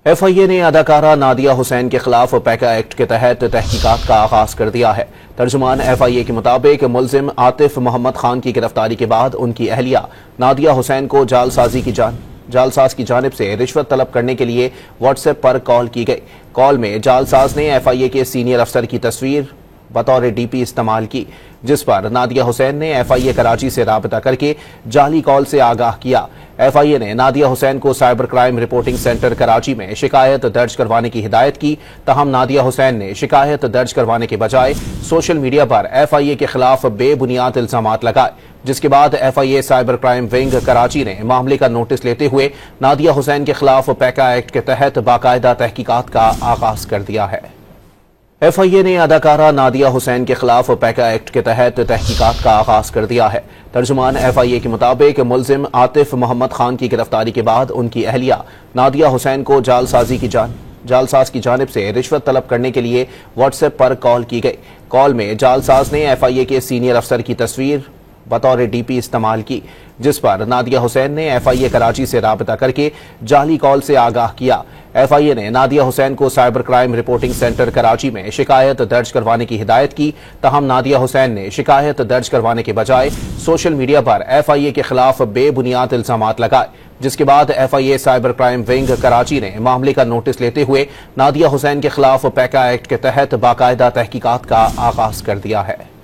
FIA ने अदाकारा नादिया हुसैन के खिलाफ पैका एक्ट के तहत तहकीकात का आगाज कर दिया है। तर्जुमान FIA के मुताबिक मुलजिम आतिफ मोहम्मद खान की गिरफ्तारी के बाद उनकी अहलिया नादिया हुसैन को जालसाज की जानिब से रिश्वत तलब करने के लिए व्हाट्सएप पर कॉल की गई। कॉल में जालसाज ने FIA के सीनियर अफसर की तस्वीर बतौर DP इस्तेमाल की, जिस पर नादिया हुसैन ने FIA कराची से राबता करके जाली कॉल से आगाह किया। FIA ने नादिया हुसैन को cyber crime reporting centre Karachi में शिकायत दर्ज करवाने की हिदायत की। तहम नादिया हुसैन ने शिकायत दर्ज करवाने के बजाय सोशल मीडिया पर FIA के खिलाफ बेबुनियाद इल्जामात लगाए, जिसके बाद FIA cyber crime wing Karachi ने मामले का नोटिस लेते हुए नादिया हुसैन के खिलाफ पैका एक्ट के तहत बाकायदा तहकीकात का आगाज कर दिया है। FIA ने अदाकारा नादिया हुसैन के खिलाफ पैका एक्ट के तहत तहकीकात का आगाज कर दिया है। तर्जुमान FIA के मुताबिक मुलजिम आतिफ मोहम्मद खान की गिरफ्तारी के बाद उनकी अहलिया नादिया हुसैन को जालसाज की जानिब से रिश्वत तलब करने के लिए व्हाट्सएप पर कॉल की गई। कॉल में जालसाज ने FIA के सीनियर अफसर की तस्वीर बतौर DP इस्तेमाल की, जिस पर नादिया हुसैन ने FIA कराची से राबता करके जाली कॉल से आगाह किया। FIA ने नादिया हुसैन को cyber crime reporting centre Karachi में शिकायत दर्ज करवाने की हिदायत की। तहम नादिया हुसैन ने शिकायत दर्ज करवाने के बजाय सोशल मीडिया पर FIA के खिलाफ बेबुनियाद इल्जामात लगाए, जिसके बाद FIA cyber crime wing Karachi ने मामले का नोटिस लेते हुए नादिया हुसैन के खिलाफ पैका एक्ट के तहत बाकायदा तहकीकात का आगाज कर दिया है।